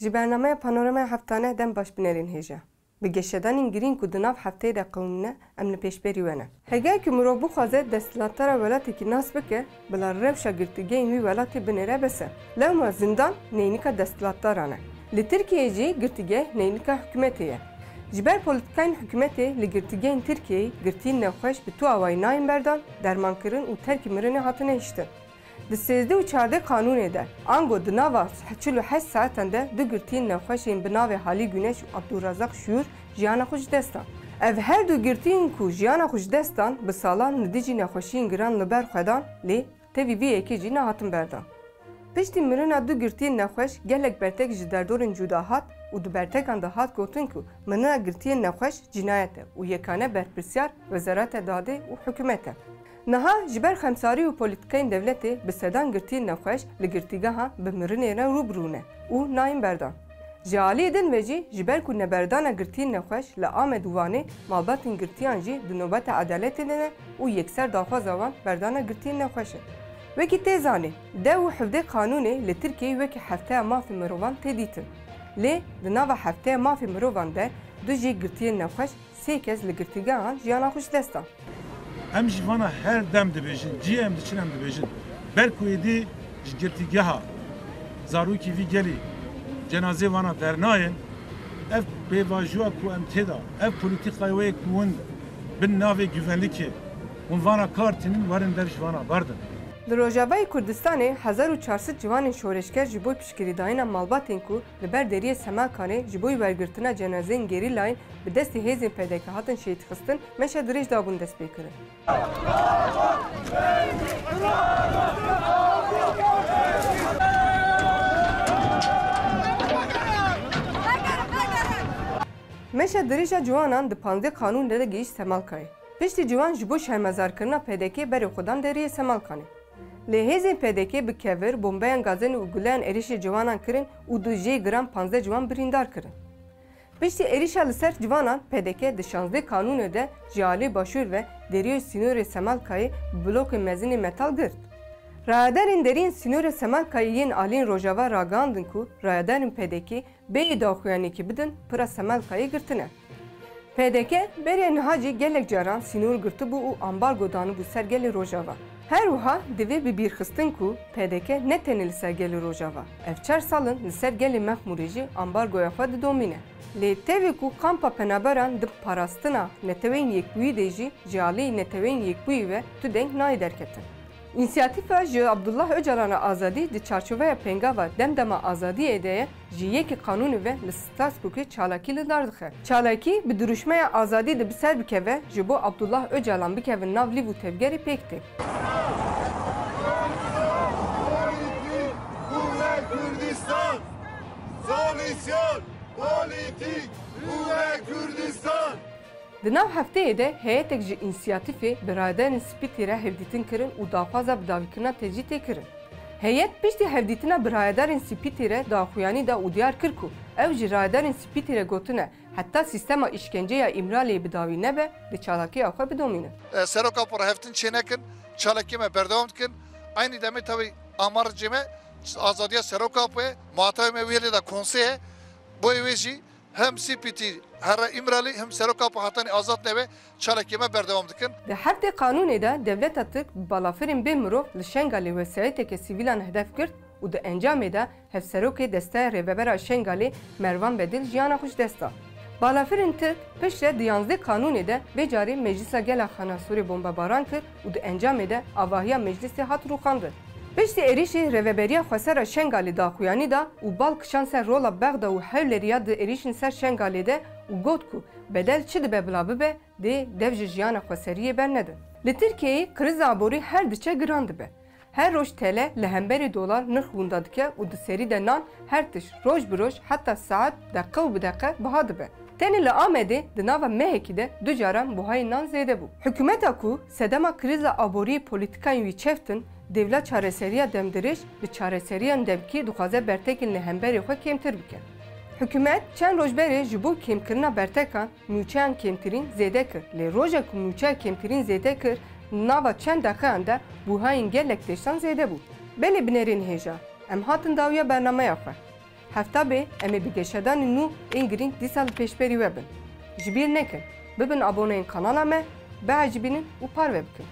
Ji bernamaya panoramaya heftane dem baş binerin hêja. Bi geşedanên girîn ku di nav hefteyê de qewimîne em li pêşberî we ne. Heger ku mirov bixwaze desthilatdara welatekî nas bike, bila rewşa girtîgehên wî welatê binêre bese. Lewma zindan neynika desthilatdaran e. Li Tirkiyeyê jî girtîgeh neynika hikûmetê ye. Ji ber polîtikayên hikûmetê li girtîgehên Tirkiyeyê girtiyên nexweş bi tu awayî nayên berdan, dermankirin û terkî mirinê hatine hiştin. Di 13 û 14 kanûnê de ango di nava 48 saetan de du girtiyên nexweşên bi navê Halî Güneş û Abdûrazaq Şûr jiyana xwe ji destan. Ev her du girtiyên ku jiyana xwe ji destan bi salan li dijî nexweşiyên giran li ber xwedan lê tevî vê yekê jî nehatin berdan. Piştî mirina du girtiyên nexweş gelek bertek ji derdorên cuda hat û di bertekan de hat gotin ku mirina girtiyên nexweş cinayet e û yekane berpirsyar Wezareta Dadê û hikûmet e. Niha ji ber xemsarî û polîtikayên devletê bi sedan girtiyên nexweş li girtîgeha bi mirinê re rûbirû ne û nayên berdan. Ji aliyê din ve jî ji ber ku neberdana girtiyên nexweş li Amed û Wanê malbatên girtiyan jî di nobeta edaletê de ne û yekser daxwaza wan berdana girtiyên nexweş e. Wekî tê zanî, dew û hevdê kanûnê li Tirkiyeyê wekî hefteya mafê mirovan tê dîtin. Lê di nava hefteya mafê mirovan de du jî girtiyên nexweş sê kez li girtîgehan jiyana xwe ji destan. Em ji vana her dem dibêjin, cî em diçin em dibêjin. Ber ku êdî ji girtîgeha zarokî vî gelî cenazê vana bernayên, ev pêvajoya ku em tê da, ev polîtîkayê wê ku hûn bin navê güvenlikê, hûn vana kar tînin werin dev ji vana berdin. Li Rojavayê Kurdistanê 1400 ciwanên şoreşker ji bo piştgirîdayîna malbatên ku li ber deriyê Semelkanê ji bo wergirtina cenazeyên gerîlayên bi destê hêzên PDK hatin şehîdxistin meşa dirêj dabûn dest pê kirin. Meşa dirêja ciwanan di 15 kanûn de gihîşt Semelkayê. Piştî ciwan ji bo şermezarkirina PDK berê xwedan deriyê Semelkanê. Lê hêzên PDK bi kevir, bombeyan gazên û guleyên êrişê ciwanan kirin û du jê giran 15 ciwan birîndar kirin. Piştî êrişa li ser ciwanan PDK di 16 kanûnê de ji alî Başûr ve deriyê Sînorê Semelkayê bi blokên mezinê metal girt. Rayedarên deriyên Sînorê Semelkayê yên aliyên Rojava ragihandin ku rayedarên PDK bêyî daxuyanîkî bidin pira Semelkayê girtine. PDK berê niha jî gelek caran sînor girtibû û ambargo danibû ser gelê Rojava. Her wiha divê bi bîrxistin ku PDK ne tenê li ser gelê Rojava. Ev 4 salin li ser gelê Mexmûrê jî ambargoya xwe didomîne. Lê tevê ku kampa penaberan di parastina netewên yekbûyî de jî ji aliyê netewên yekbûyî ve tu deng nayê derketin. İnisiyatîfa ji Abdullah Öcalan'a azadî di çarçoveya pengava demdema azadiyê de ye ji yekî kanûnê ve li Strasbourgê çalakî li dar dixe. Çalakî bi duruşmaya azadî de bi ser bikeve ji bo Abdullah Öcalan bikevin nav lîv û tevgerê pêk tê. Kürdistan! Solisyon! Politik! Kürdistan! Di nav hefteyê de heyetek ji înisiyatîfê biraderên Spîtî re hevdîtin kirin û daxwaza bi davîkirina te jî tê kirin. Heyet piştî hevdîtina biraderên Spîtî re daxuyanî da û diyar kir ku ew ji rayedarên Spîtî re gotine heta sîstema îşkenceya İmraliyê bi davî nebe di çalakiya xwe bidomînin. Seroka pora hevtin çênekin, çalakî me berdewam dikin, aynî demê tevî amarcê me azadiya seroka pê, muhatewê me wê lê da konseye, bo wê jî hem Spîtî her İmralî hem seroka hatanî azad nebe çalakî me berdewam dikin. Di heftê kanûnê de devleta Tirk bi balafirên bê mirov li Şengalê wesayeteke sivîlan hedef girt û di encamê de hevserokê desteya rêvebera Şengalê Mervan Bedil jiyana xwe ji dest da. Balafirên Tirk piştre di 11 kanûnê de vê carî Meclisa Gela Xana Sûrê bombebaran kir û di encamê de avahiya meclisê hat rûxandin. Piştî êrişê rêveberiya xwesera Şengalê daxuyanî da û bal kişan ser rola Bexda û hewleriya di êrişin ser Şengalê de û got ku bedel çi dibe bila bibe dê dev ji jiyana xweseriyê bernedin. Li Tirkiyeyê kriza aborî her diçe giran dibe. Her roj tele li hemberî dolar nirx wenda dike û di serî de nan her tiş roj bi roj heta saet deqe û bi deqe biha dibe. Tenê li Amedê di nava mehekî de du caran buhayê nan zêde bû. Hikûmeta ku sedema kriza aborî polîtikayên wî çeftin, devlet çareseriya demdirêj bi çareseriyan demkî dixwaze bertekên li hemberê xwe kêmtir bike. Hikûmet çend roj berê ji bo kêmkirina bertekan mûçeyan kêmtirîn zêde kir. Lê roja ku mûçeya kêmtirîn zêde kir, nava çend deqeyan de buhayên gelek deştan zêde bû. Belê binerên hêja, em hatin dawiya bernameya xwe. Hefta be em ê bi geşedanên nû ên girîng dîsa li pêşberî we bin. Ji bîr nekin, bibin aboneyên kanala me, beecibînin û par ve bikin.